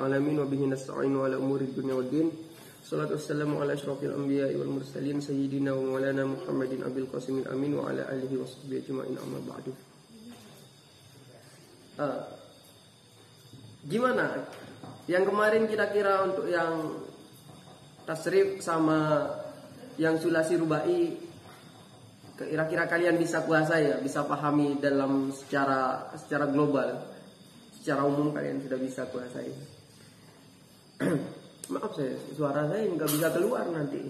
alamin wa bihi nasta'inu ala umuri dunya waddin. Salatu wassalamu ala asyrafil anbiya'i wal mursalin sayyidina wa maulana Muhammadin abil qasimil amin wa ala alihi wa sahbihi ajma'in amma ba'du. Gimana yang kemarin kira-kira untuk yang tasrif sama yang sulasi rubai, kira-kira kalian bisa kuasai ya, bisa pahami dalam secara global, secara umum kalian sudah bisa kuasai. Maaf suara saya nggak bisa keluar nanti.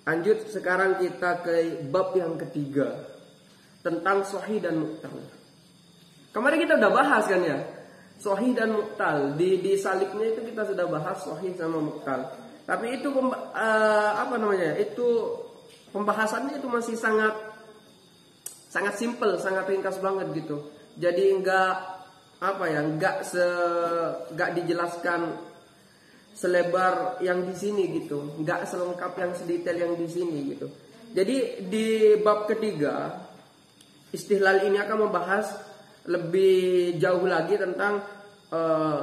Lanjut sekarang kita ke bab yang ketiga tentang sahih dan mu'tal. Kemarin kita udah bahas kan ya, sahih dan mu'tal. Di salibnya itu kita sudah bahas sahih sama mu'tal. Tapi itu itu pembahasannya itu masih sangat simpel, sangat ringkas banget gitu. Jadi nggak dijelaskan selebar yang di sini gitu, nggak selengkap yang sedetail yang di sini gitu. Jadi di bab ketiga istihlal ini akan membahas lebih jauh lagi tentang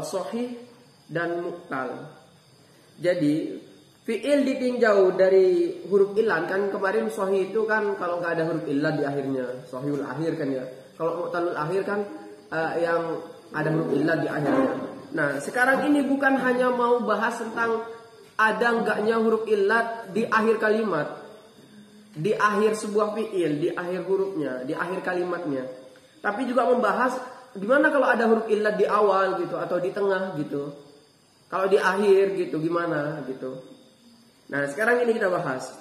sahih dan mu'tal. Jadi fi'il ditinjau dari huruf illah, kan kemarin sahih itu kan kalau nggak ada huruf illah di akhirnya, sahihul akhir kan ya. Kalau mu'talul akhir kan yang ada huruf illah di akhirnya. Nah sekarang ini bukan hanya mau bahas tentang ada enggaknya huruf illah di akhir kalimat, di akhir sebuah fi'il, di akhir hurufnya, di akhir kalimatnya, tapi juga membahas gimana kalau ada huruf illah di awal gitu atau di tengah gitu, kalau di akhir gitu gimana gitu. Nah sekarang ini kita bahas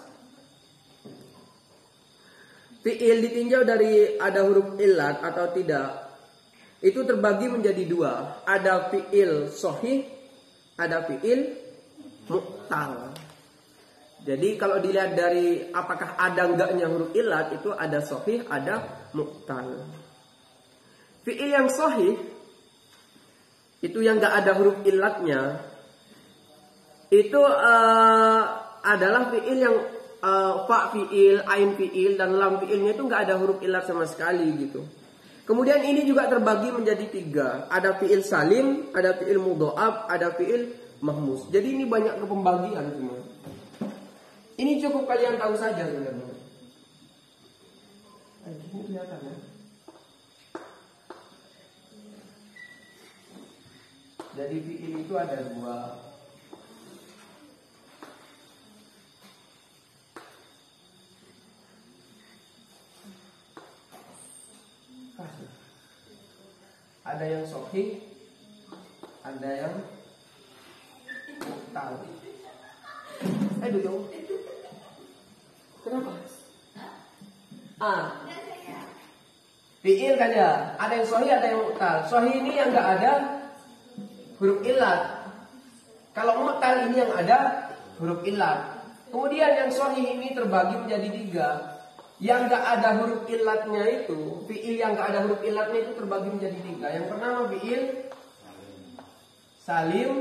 fi'il ditinjau dari ada huruf illat atau tidak. Itu terbagi menjadi dua. Ada fi'il sahih, ada fi'il mu'tal. Jadi kalau dilihat dari apakah ada enggaknya huruf illat, itu ada sahih, ada mu'tal. Fi'il yang sahih itu yang enggak ada huruf illatnya, itu adalah fi'il yang fa fi'il, ain fi'il, dan lam fi'ilnya itu enggak ada huruf illat sama sekali gitu. Kemudian ini juga terbagi menjadi tiga. Ada fi'il salim, ada fi'il mudha'af, ada fi'il mahmus. Jadi ini banyak kepembagian semua. Ini cukup kalian tahu saja sebenarnya. Ini kelihatan ya. Jadi fi'il itu ada dua. Ada yang sahih, ada yang mu'tal. Duduk. Kenapa? Fi'il kan ya. Ada yang sahih, ada yang mu'tal. Sahih ini yang enggak ada huruf illat. Kalau mu'tal ini yang ada huruf illat. Kemudian yang sahih ini terbagi menjadi tiga. Yang gak ada huruf illatnya itu, fi'il yang gak ada huruf illatnya itu terbagi menjadi tiga. Yang pertama fi'il salim,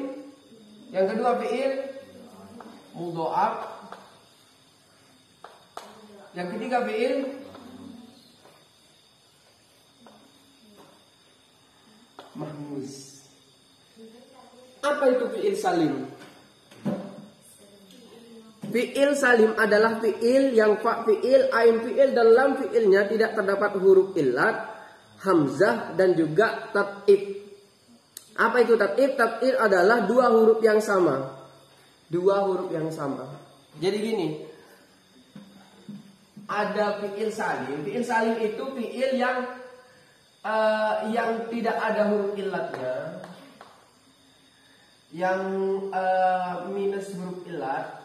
yang kedua fi'il mudha'af, yang ketiga fi'il mahmus. Apa itu fi'il salim? Fi'il salim adalah fi'il yang fa fi'il, ain fi'il, dan lam fi'ilnya tidak terdapat huruf illat, hamzah, dan juga tat'ib. Apa itu tat'ib? Tat'ib adalah dua huruf yang sama. Dua huruf yang sama. Jadi gini, ada fi'il salim. Fi'il salim itu fi'il yang tidak ada huruf illatnya, yang minus huruf illat.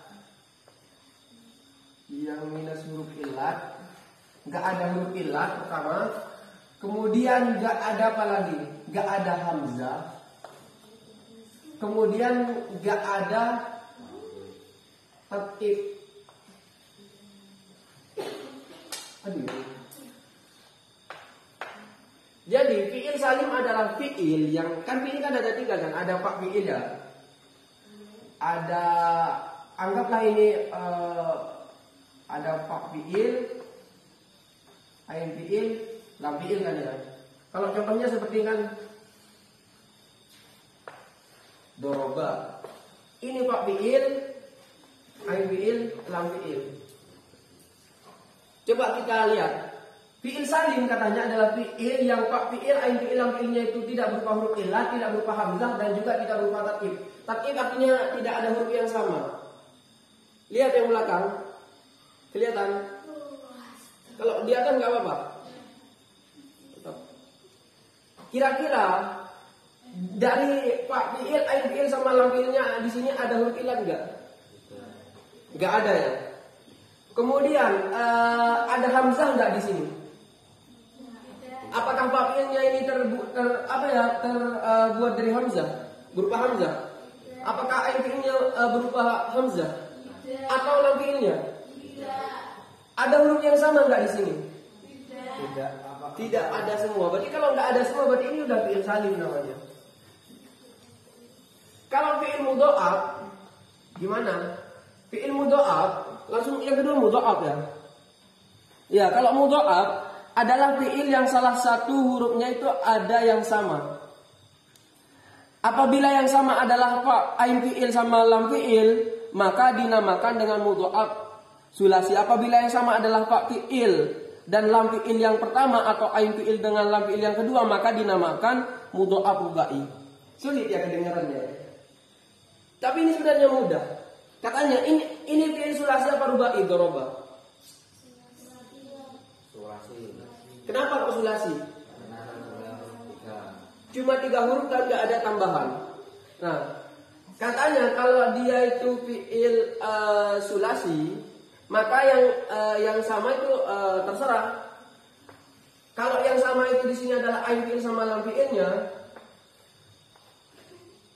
Yang minus huruf illat, nggak ada huruf illat pertama, kemudian nggak ada apa lagi, nggak ada hamzah, kemudian nggak ada tat'ib. Jadi fi'il salim adalah fi'il yang kan fi'il kan ada tiga kan, ada fa fi'il ya, ada anggaplah ini ada fa fi'il, ain fi'il, lam fi'il kan ya. Kalau contohnya seperti kan doroba. Ini Pak fiil, ain fiil, lam fiil. Coba kita lihat. Fiil salim katanya adalah fiil yang Pak fiil, ain fiil, lam fiilnya itu tidak berupa huruf illah, tidak berupa hamzah, dan juga tidak berupa tatkid. Tatkid artinya tidak ada huruf yang sama. Lihat yang belakang. Kelihatan? Kalau di atas nggak apa-apa. Kira-kira dari Pak fiil, ain fiil sama lam fiilnya di sini ada huruf illah enggak? Enggak ada ya. Kemudian ada hamzah enggak di sini? Apakah Pak fiilnya ini terbuat dari hamzah? Berupa hamzah? Apakah ain fiilnya berupa hamzah? Atau lam fiilnya? Ada huruf yang sama enggak di sini? Tidak ada semua. Berarti kalau enggak ada semua, berarti ini udah fiil salim namanya. Kalau fiil mudha'af gimana? Fiil mudha'af langsung yang kedua mudha'af ya. Ya, kalau mudha'af adalah fiil yang salah satu hurufnya itu ada yang sama. Apabila yang sama adalah ain fiil sama lam fiil, maka dinamakan dengan mudha'af sulasi. Apabila yang sama adalah fa fiil dan lam fiil yang pertama atau ain fiil dengan lam fiil yang kedua, maka dinamakan mudha'af rubai. Sulit ya kedengarannya. Tapi ini sebenarnya mudah. Katanya ini fiil sulasi apa rubai? Doroba. Sulasi. Kenapa kok sulasi? Cuma 3 huruf dan nggak ada tambahan. Nah, katanya kalau dia itu fiil sulasi, maka yang sama itu terserah. Kalau yang sama itu di sini adalah ain fiil sama lam fiilnya,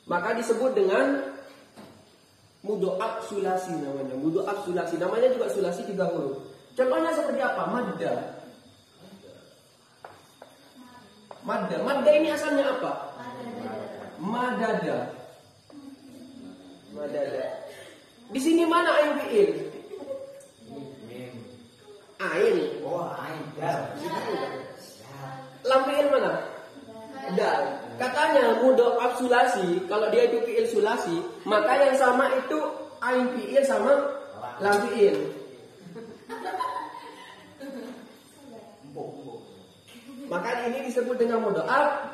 maka disebut dengan mudha'af sulasi namanya. Mudha'af sulasi namanya juga sulasi 3 huruf. Contohnya seperti apa? Madda. Madda. Madda ini asalnya apa? Madada. Madada. Di sini mana ain fiil? Ain. Oh, ain. Ya. Lam fiil mana? Dal. Katanya mudha'af sulasi, kalau dia itu fiil sulasi, maka yang sama itu ain fiil sama lam fiil. Maka ini disebut dengan mudha'af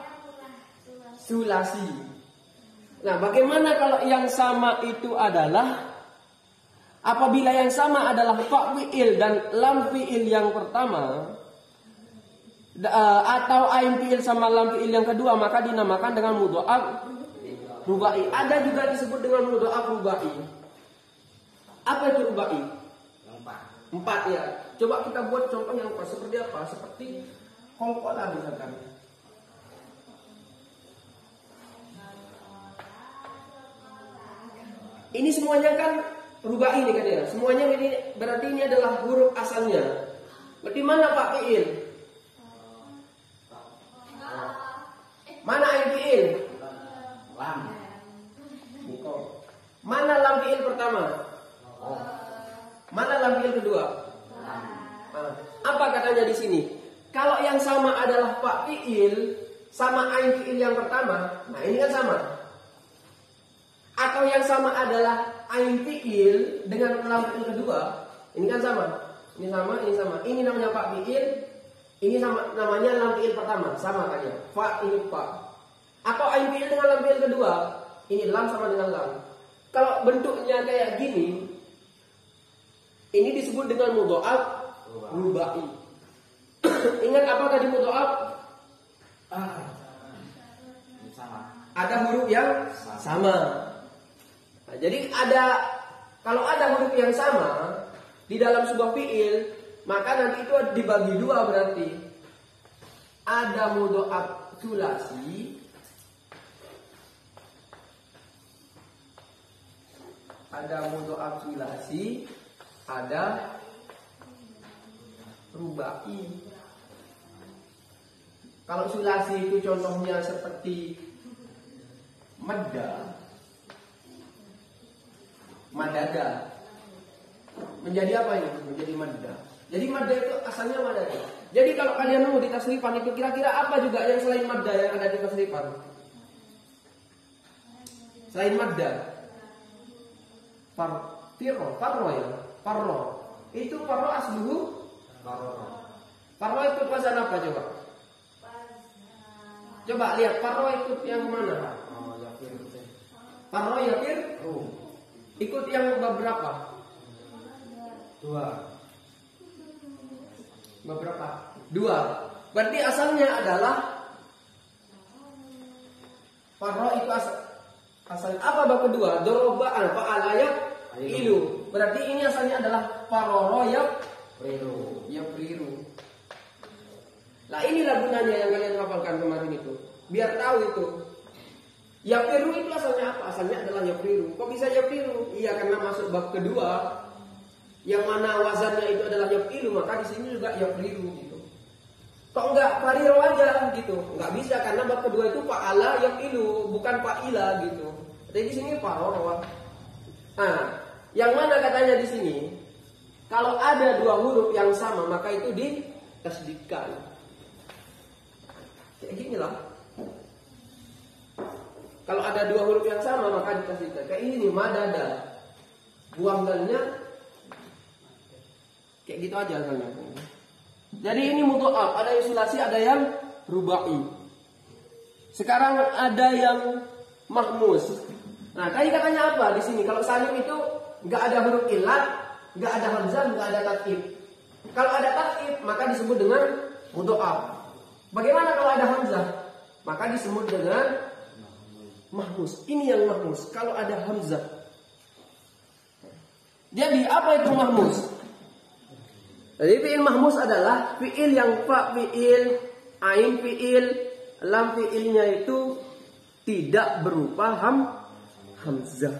sulasi. Nah, bagaimana kalau yang sama itu adalah apabila yang sama adalah fa fiil dan lam fiil yang pertama atau ain fiil sama lam fiil yang kedua, maka dinamakan dengan mudha'af rubai. Ada juga disebut dengan mudha'af rubai. Apa itu rubai? 4 ya. Coba kita buat contoh yang pas. Seperti apa? Seperti qalqalah misalkan. Ini semuanya kan rubai ini kan ya. Semuanya ini berarti ini adalah huruf asalnya. Berarti mana Pak fiil? Mana ain fiil? Lam. Mana lam fiil pertama? Mana lam fiil kedua? Apa katanya di sini? Kalau yang sama adalah fa fiil sama ain fiil yang pertama, nah ini kan sama. Atau yang sama adalah ain fiil dengan lam fiil kedua, ini kan sama. Ini sama, ini sama. Ini namanya fa fiil, ini sama namanya lam fiil pertama, sama kan ya? Fa ini fa. Atau ain fiil dengan lam fiil kedua, ini lam sama dengan lam. Kalau bentuknya kayak gini, ini disebut dengan mudha'af rubai. Ingat apa tadi mudha'af? Sama. Ada huruf yang sama. Nah, jadi kalau ada huruf yang sama di dalam sebuah fiil, maka nanti itu dibagi 2 berarti. Ada mudha'af sulasi, ada rubai. Kalau sulasi itu contohnya seperti madda, madada. Menjadi apa ini? Menjadi madda. Jadi madda itu asalnya madada. Jadi kalau kalian mau di tasrifan itu kira-kira apa juga yang selain madda yang ada di tasrifan? selain madda. Farro ya. Farro. Itu farro asluhu. Farro ikut wazan apa coba? Coba lihat farro ikut yang mana? Oh, yakir. Farro yakir. Ikut yang beberapa? Beberapa? Dua. Berarti asalnya adalah farro itu asal apa bab kedua? Doroba fa'ala ilu. Berarti ini asalnya adalah faroro priru. Nah inilah gunanya yang kalian hafalkan kemarin itu. Biar tahu itu. Yafiru itu asalnya apa? Asalnya adalah yafiru. Kok bisa yafiru? Iya karena masuk bab kedua yang mana wazannya itu adalah yafiru, maka di sini juga yafiru gitu. Kok enggak fariro aja gitu? Enggak bisa karena bab kedua itu fa'ala yafiru, bukan fa'ila gitu. Jadi di sini faroro. Nah, yang mana katanya di sini? Kalau ada dua huruf yang sama maka itu ditasdidkan. Kayak gini lah. Kalau ada dua huruf yang sama maka ditasdidkan. Kayak ini madada. Buang dalnya kayak gitu aja halnya. Jadi ini mudha'af, ada yang sulasi, ada yang rubai. Sekarang ada yang mahmus. Nah, tadi katanya apa di sini? Kalau salim itu nggak ada huruf illat, nggak ada hamzah, nggak ada tatkid. Kalau ada tatkid maka disebut dengan mudha'af. Bagaimana kalau ada hamzah? Maka disebut dengan mahmus. Ini yang mahmus. Kalau ada hamzah. Jadi apa itu mahmus? Jadi fi'il mahmus adalah fi'il yang fa fi'il, ain fi'il, lam fi'ilnya itu tidak berupa hamzah.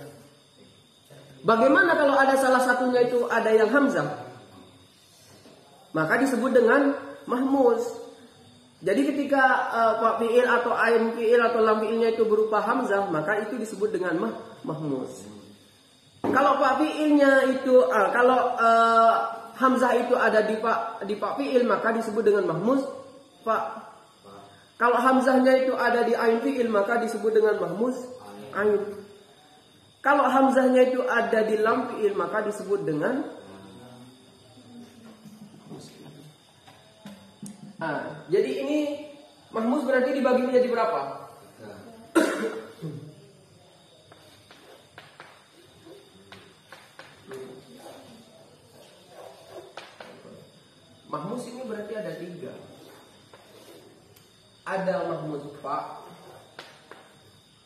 Bagaimana kalau ada salah satunya itu ada yang hamzah? Maka disebut dengan mahmus. Jadi ketika fa fi'il atau ain fi'il atau lam fi'ilnya itu berupa hamzah, maka itu disebut dengan mahmus. Kalau fa fi'ilnya itu hamzah itu ada di fa fi'il maka disebut dengan mahmus fa. Kalau hamzahnya itu ada di ain fi'il maka disebut dengan mahmus ain. Kalau hamzahnya itu ada di lam fi'il maka disebut dengan jadi ini mahmus berarti dibagi menjadi berapa? Mahmus ini berarti ada 3. Ada mahmus fa.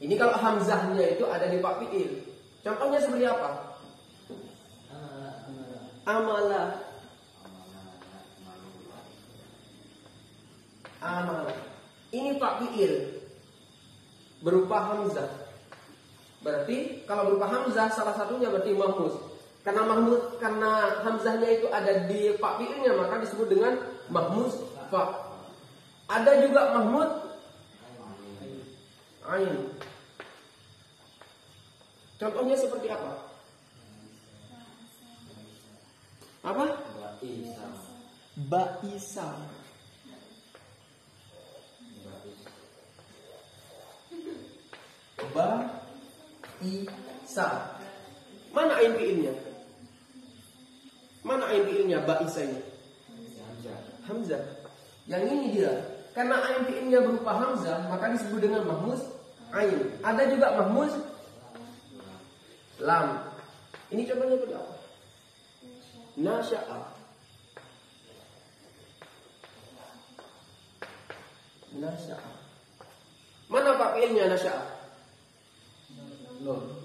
Ini kalau hamzahnya itu ada di fa fi'il. Contohnya seperti apa? Amala. Ini fa fi'il berupa hamzah. Berarti kalau berupa hamzah salah satunya berarti mahmus. Karena hamzahnya itu ada di fa fi'ilnya maka disebut dengan mahmus fa. Ada juga mahmud ain. Contohnya seperti apa? Apa? Ba'isa. Ba'isa. Mana ain fi'ilnya? Mana ain fi'ilnya ba'isa ini? Hamzah. Yang ini dia. Karena ain fi'ilnya berupa hamzah, maka disebut dengan mahmus ain. Ada juga mahmus lam. Ini contohnya seperti apa? Nasya'a. Nasya'a. Mana fa fi'ilnya nasya'a?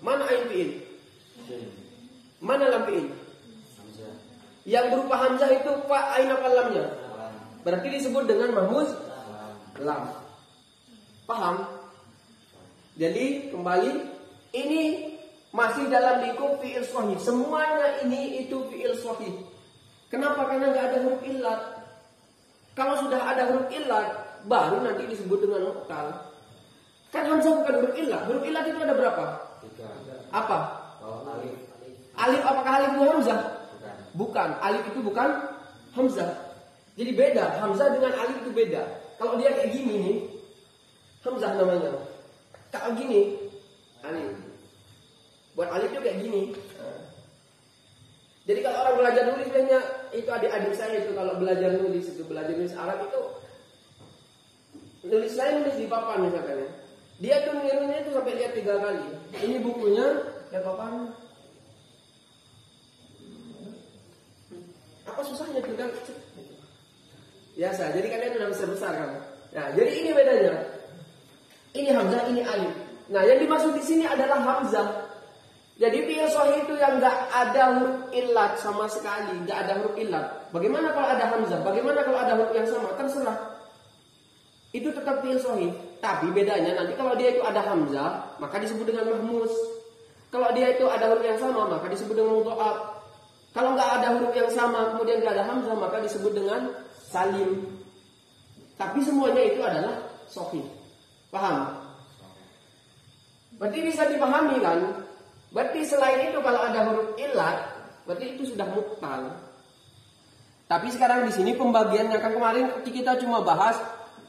Mana ain fi'il? Mana lam fi'il? Yang berupa hamzah itu fa ain apa lamnya? Berarti disebut dengan mahmus lam. Paham? Jadi kembali ini masih dalam lingkup fi'il shahih. Semuanya ini itu fi'il shahih. Kenapa? Karena nggak ada huruf illat. Kalau sudah ada huruf illat, baru nanti disebut dengan mu'tal. Kan hamzah bukan huruf illat. Huruf illat itu ada berapa? 3. Apa? Alif. Alif, apakah alif itu hamzah? Bukan. Alif itu bukan hamzah. Jadi beda. Hamzah dengan alif itu beda. Kalau dia kayak gini nih, hamzah namanya. Kalau gini, alif. Buat alif itu kayak gini. Jadi kalau orang belajar nulis biasanya itu adik-adik saya itu kalau belajar nulis Arab itu nulis di papan misalkan ya. Dia tuh nirunya itu sampai lihat 3 kali. Ini bukunya lihat papan. Apa susahnya tuh kan? Biasa. Jadi kalian udah besar kan. Nah, jadi ini bedanya. Ini hamzah, ini alif. Nah, yang dimaksud di sini adalah hamzah. Jadi fi'il shahih itu yang nggak ada huruf illat sama sekali, nggak ada huruf illat. Bagaimana kalau ada hamzah? Bagaimana kalau ada huruf yang sama? Terserah. Itu tetap fi'il shahih. Tapi bedanya nanti kalau dia itu ada hamzah, maka disebut dengan mahmus. Kalau dia itu ada huruf yang sama, maka disebut dengan mudha'af. Kalau nggak ada huruf yang sama, kemudian nggak ada hamzah, maka disebut dengan salim. Tapi semuanya itu adalah shahih. Paham? Berarti bisa dipahami kan? Berarti selain itu kalau ada huruf illat, berarti itu sudah mu'tal. Tapi sekarang di sini pembagiannya kan kemarin kita cuma bahas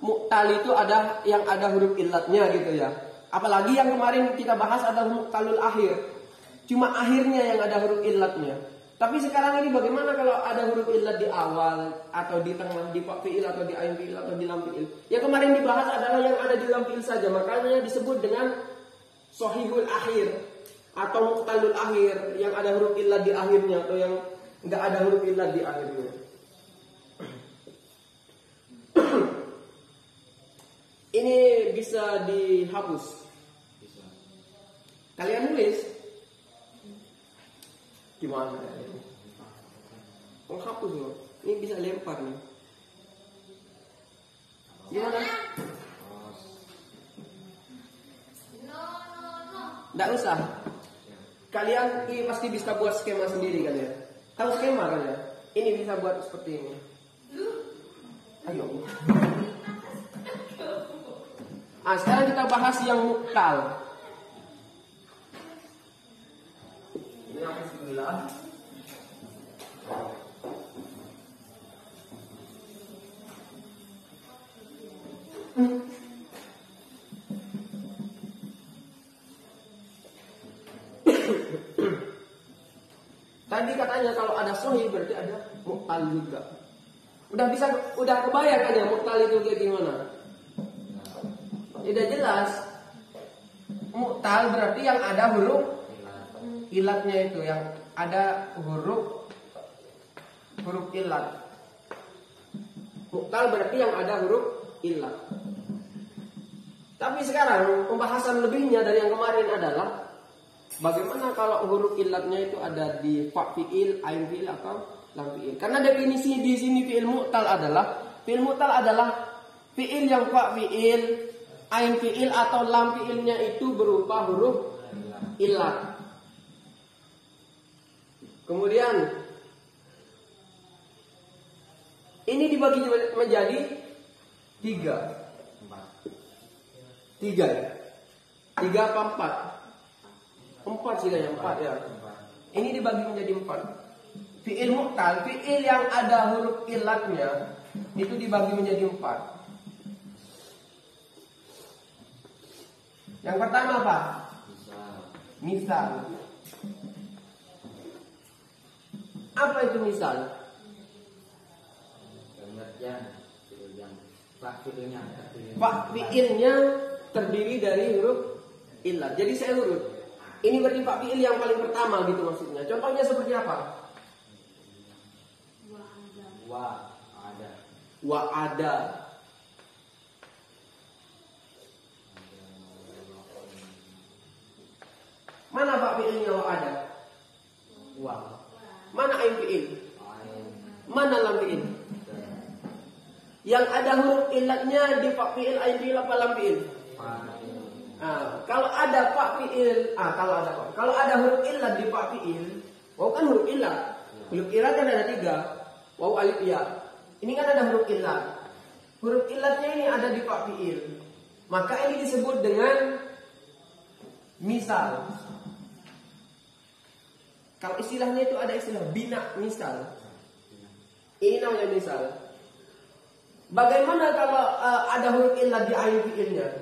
mu'tal itu ada yang ada huruf illatnya gitu ya. Apalagi yang kemarin kita bahas ada mu'talul akhir. Cuma akhirnya yang ada huruf illatnya. Tapi sekarang ini bagaimana kalau ada huruf illat di awal atau di tengah, di fa fi'il atau di ain fi'il atau di lam fi'il? Yang kemarin dibahas adalah yang ada di lam fi'il saja, makanya disebut dengan shahihul akhir atau muqtalul akhir, yang ada huruf illat di akhirnya atau yang enggak ada huruf illat di akhirnya. Ini bisa dihapus. Kalian nulis gimana? Menghapus loh. Ini bisa lempar nih. Gimana? Nggak usah. Kalian ini pasti bisa buat skema sendiri kan ya. Tahu skema kan ya? Ini bisa buat seperti ini. Ayo. Sekarang kita bahas yang mu'tal. Ini apa bismillah? Tadi katanya kalau ada sahih berarti ada mu'tal juga. Udah kebayang kan ya mu'tal itu kayak gimana? Tidak jelas. Mu'tal berarti yang ada huruf ilatnya itu, yang ada huruf ilat. Mu'tal berarti yang ada huruf ilat. Tapi sekarang pembahasan lebihnya dari yang kemarin adalah bagaimana kalau huruf ilatnya itu ada di fa fi'il, ain fi'il atau lam fi'il. Karena definisi di sini fi'il mu'tal adalah fi'il yang fa fi'il, ain fi'il atau lam fi'ilnya itu berupa huruf ilat. Kemudian ini dibagi menjadi 3 apa 4? 4 sih kayaknya, 4 ya. Ini dibagi menjadi 4. Fi'il mu'tal, fi'il yang ada huruf ilatnya itu dibagi menjadi 4. Yang pertama apa? Misal. Apa itu misal? Fa fi'ilnya terdiri dari huruf ilat. Jadi saya urut. Ini berarti fa fi'il yang paling pertama gitu maksudnya. Contohnya seperti apa? Wa ada. Mana fa fi'ilnya wa ada? Wa. Mana ain fi'il? Mana lam fi'il? Yang ada huruf ilatnya di fa fi'il, ain fi'il apa lam fi'il? Kalau ada fa fi'il, kalau ada huruf ilat di fa fi'il, waw kan huruf ilat. Huruf ilat kan ada 3. Waw, alif, ya. Ini kan ada huruf ilat. Huruf ilatnya ini ada di fa fi'il. Maka ini disebut dengan misal. Kalau istilahnya itu ada istilah bina misal. Ini namanya misal. Bagaimana kalau ada huruf ilat di ain fi'ilnya?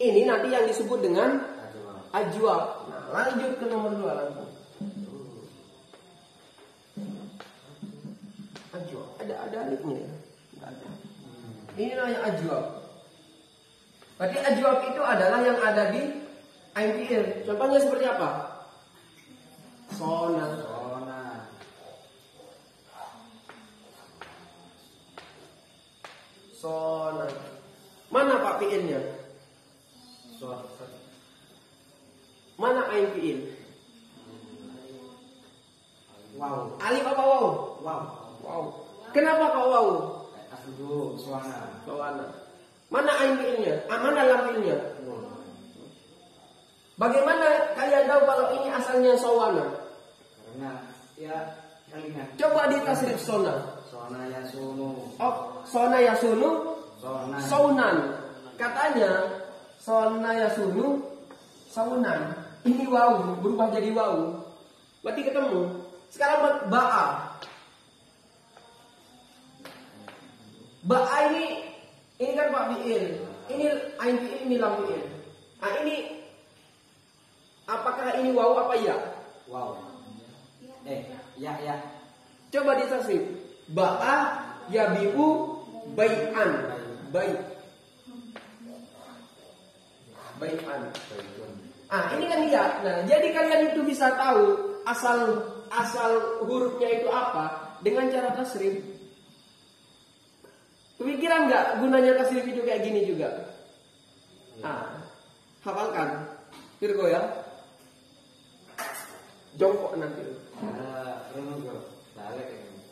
Ini nanti yang disebut dengan Ajwab. Nah, lanjut ke nomor 2 langsung. Ajwab. Ada alifnya ya? Enggak ada. Ini namanya ajwab. Berarti ajwab itu adalah yang ada di ain fi'il. Contohnya seperti apa? Sona. Sona. Mana Pak fi'ilnya? Mana ain fi'il? Wow. Alif apa waw? Wow. Kenapa kok waw? Aslu suara. Soana. Mana ain fi'ilnya? Mana lam fi'ilnya? Bagaimana kalian tahu kalau ini asalnya sawana? Karena ya kalimat. Coba ditasrif sona. Sona ya sunu. Oh, sona yasunu Sona. saunan. Katanya sona yasunu saunan. Ini wawu berubah jadi wawu. Berarti ketemu. Sekarang ba'a. Ba'a ini kan Pak fi'il. Ini ain fi'il, ini lam fi'il. Nah, ini apakah ini wawu apa ya? Wow. Ya. Coba ditasrif. Ba'a yabi'u bai'an. Bai'an. Ini kan ya. Nah, jadi kalian itu bisa tahu asal hurufnya itu apa dengan cara tasrif. Kepikiran nggak gunanya tasrif itu kayak gini juga? Hafalkan. Virgo ya. Jongkok nanti.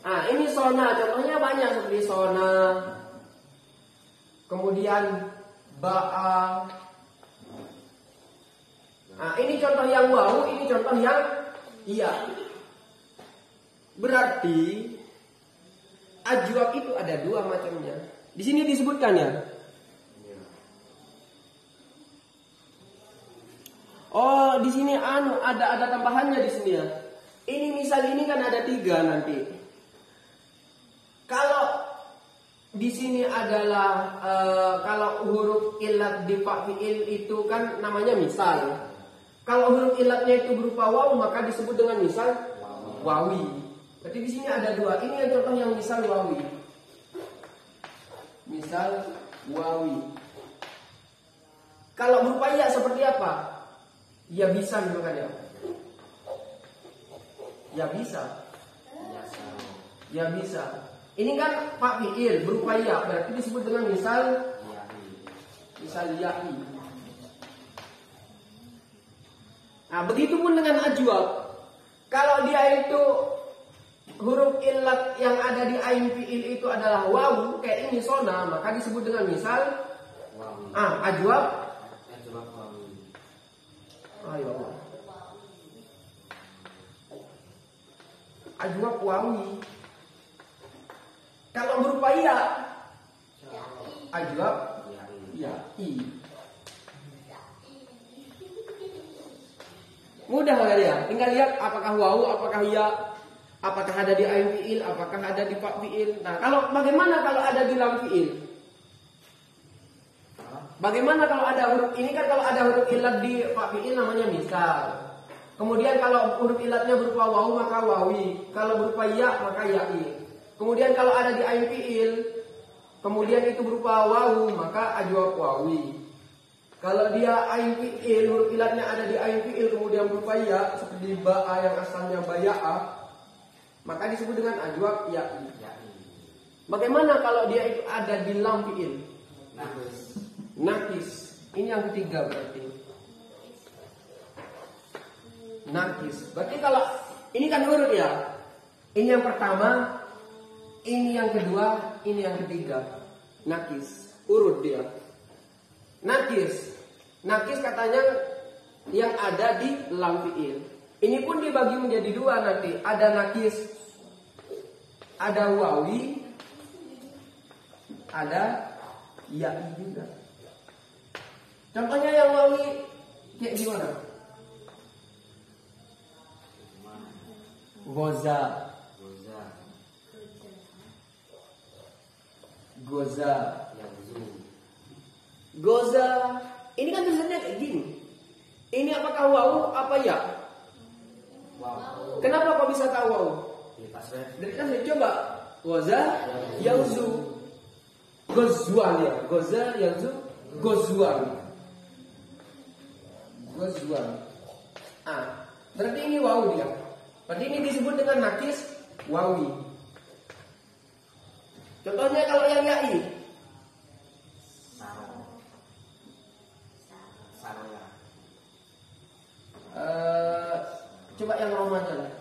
Ini sona. Contohnya banyak seperti sona. Kemudian ba'a. Ini contoh yang wawu, ini contoh yang iya. Berarti ajwab itu ada 2 macamnya. Di sini disebutkan ya. Oh, di sini ada tambahannya di sini ya. Ini misal ini kan ada 3 nanti. Kalau di sini adalah kalau huruf ilat di fa fi'il itu kan namanya misal. Kalau huruf ilatnya itu berupa waw maka disebut dengan misal wawi. Berarti di sini ada 2. Ini yang contoh yang misal wawi. Misal wawi. Kalau berupa ya seperti apa? Ya bisa misalkan ya. Ya bisa. Ya bisa. Ini kan fa fi'il berupa ya, berarti disebut dengan misal ya'i. Nah, begitupun dengan ajwab. Kalau dia itu huruf illat yang ada di ain fi'il itu adalah wawu, kayak ini sona, maka disebut dengan misal ajwab. Ayo. Ajwab wawi. Kalau berupa ya, ajwab ya'i. Mudah kan ya? Tinggal lihat apakah wawu, apakah ya, apakah ada di ain fi'il, apakah ada di fa fi'il. Nah, bagaimana kalau ada di lam fi'il? Bagaimana kalau ada huruf ini kan kalau ada huruf ilat di fa fi'il namanya misal. Kemudian kalau huruf ilatnya berupa wawu maka wawi, kalau berupa ya maka ya'i. Kemudian kalau ada di ain fi'il, kemudian itu berupa wawu maka ajwab wawi. Kalau dia ain fi'il, huruf ilatnya ada di ain fi'il kemudian berupa ya seperti ba'a yang asalnya baya'a, maka disebut dengan ajwab ya'i. Bagaimana kalau dia itu ada di lam fi'il? Nakis. Ini yang ketiga berarti. Nakis. Berarti kalau ini kan urut ya. Ini yang pertama, ini yang kedua, ini yang ketiga. Nakis. Urut dia. Nakis. Nakis katanya yang ada di lam fi'il. Ini pun dibagi menjadi 2 nanti. Ada nakis, ada wawi, ada ya'i juga. Contohnya yang wawi kayak gimana? Goza. Goza. Ini kan tulisannya kayak gini. Ini apakah wawu apa ya? Wow. Kenapa kau bisa tahu wawu? Di tasrif. Dari kan saya coba. Goza yauzu. Gozwan ya. Goza yauzu. Gozwan. Gozwan. Berarti ini wawu dia. Berarti ini disebut dengan nakis wawi. Contohnya kalau yang yai. Saraya. Coba yang Roma aja lah.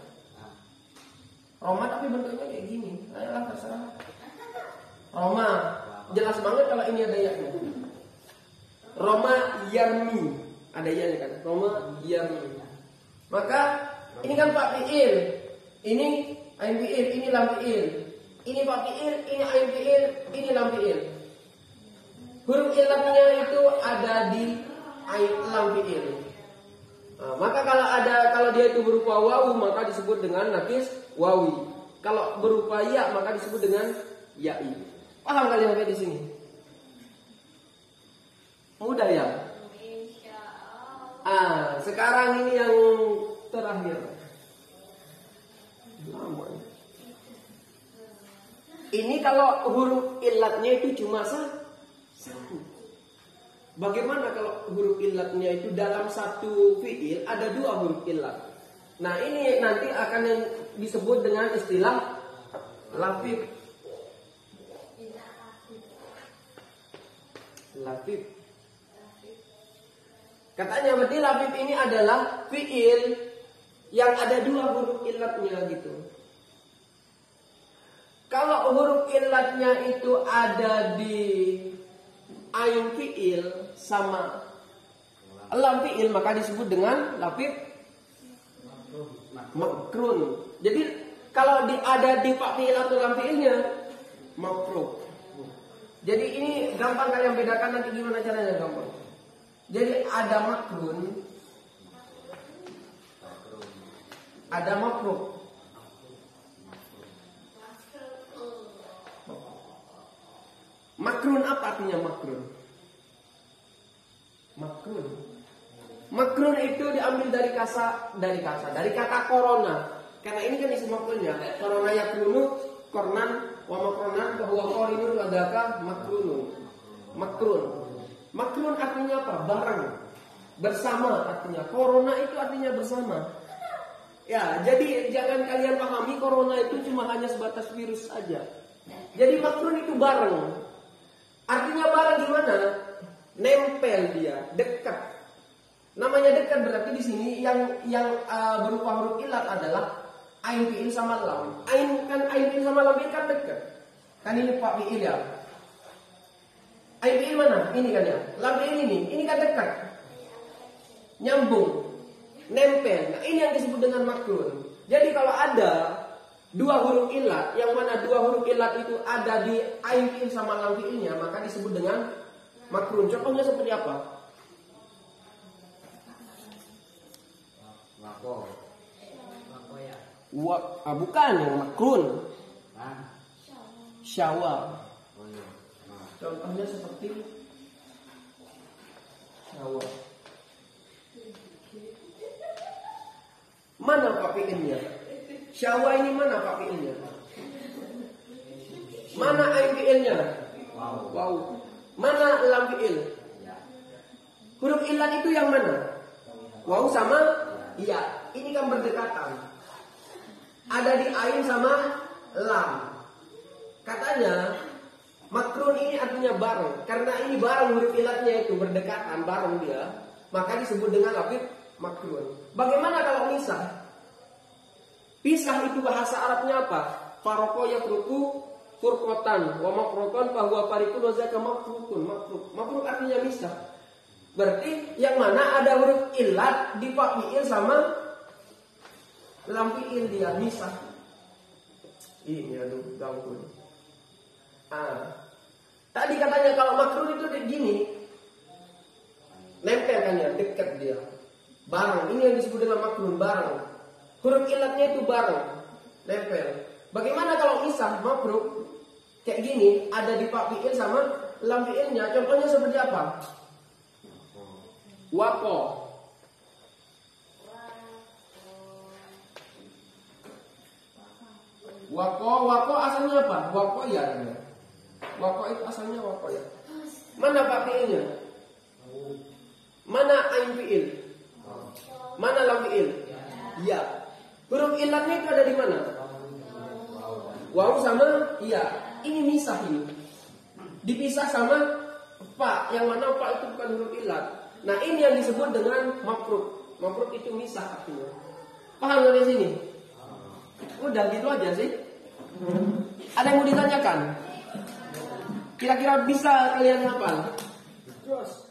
Roma tapi bentuknya kayak gini. Ayolah terserah. Roma. Jelas banget kalau ini ada ya-nya. Roma yarmi. Ada ya-nya kan? Roma yarmi. Maka ini kan Pak Fi'il. Ini ain fi'il, ini lam fi'il. Ini Pak Fi'il, ini ain fi'il, ini lam fi'il. Huruf ilatnya itu ada di ain lam fi'il. Maka kalau dia itu berupa wawu maka disebut dengan nakis wawi. Kalau berupa ya maka disebut dengan ya'i. Paham kalian sampai di sini? Mudah ya? Sekarang ini yang terakhir. Ini kalau huruf ilatnya itu cuma satu. Bagaimana kalau huruf ilatnya itu dalam satu fi'il ada dua huruf ilat? Nah ini nanti akan yang disebut dengan istilah lafif. Lafif. Katanya berarti lafif ini adalah fi'il yang ada dua huruf ilatnya gitu. Kalau huruf ilatnya itu ada di ain fi'il sama lam fi'il maka disebut dengan lafif makrun. Jadi kalau ada di pak fi'il atau lam fi'ilnya makruh. Jadi ini gampang kalian bedakan nanti gimana caranya gampang. Jadi ada makrun, ada makruh. Makrun apa artinya makrun? Makrun. Makrun itu diambil dari kata korona. Karena ini kan isim makrunnya. Korona yakrunu, kornan, wa makronan, bahwa korinun ladaka makrunun. Makrun. Makrun artinya apa? Bareng. Bersama artinya. Korona itu artinya bersama. Ya, jadi jangan kalian pahami corona itu cuma hanya sebatas virus saja. Jadi makrun itu bareng. Artinya bareng gimana? Nempel dia, dekat. Namanya dekat berarti di sini yang berupa huruf ilat adalah ain fi'il sama lam. Ain fi'il sama lam kan dekat. Kan ini pak fi'il ya. Ain fi'il mana? Ini kan ya. Lam fi'il ini kan dekat. Nyambung, nempel. Nah, ini yang disebut dengan makrun. Jadi kalau ada dua huruf ilat, yang mana dua huruf ilat itu ada di ain fi'il sama lam fi'ilnya, maka disebut dengan makrun. Contohnya seperti apa? Bukan yang makrun. Syawal. Contohnya seperti syawal. Mana pak fi'ilnya? Syawal ini mana pak fi'ilnya? Mana ain fi'ilnya? Wow. Mana lam fi'il? Huruf ilat itu yang mana? Waw sama iya. Ini kan berdekatan. Ada di ain sama lam. Katanya makrun ini artinya bareng. Karena ini bareng huruf ilatnya itu berdekatan, bareng dia, maka disebut dengan lafif makrun. Bagaimana kalau misah? Pisah itu bahasa Arabnya apa? Faroko yakruku furqatan wa makrukan bahwa parikun wa zaka makrukun. Makruk artinya misah. Berarti yang mana ada huruf ilat di fa fi'il sama lam fi'il dia misah. Ini aduh ganggu. Tadi katanya kalau makrun itu gini, nempel kan ya, dekat dia, bareng. Ini yang disebut dengan makrun, bareng. Huruf ilatnya itu bareng, nempel. Bagaimana kalau misah makrun kayak gini, ada di fa fi'il sama lam fi'ilnya? Contohnya seperti apa? Wako. Wako asalnya apa? Wako ya. Wako itu asalnya wako ya. Mana Pak fiilnya? Mana ain fiil? Mana lam fiil? Ya. Huruf ilatnya itu ada di mana? Waw sama iya. Ini misah ini. Dipisah sama fa, yang mana fa itu bukan huruf ilat. Nah, ini yang disebut dengan mafrud. Mafrud itu misah artinya. Paham dari sini? Udah gitu aja sih. Ada yang mau ditanyakan? Kira-kira bisa kalian hafal? Terus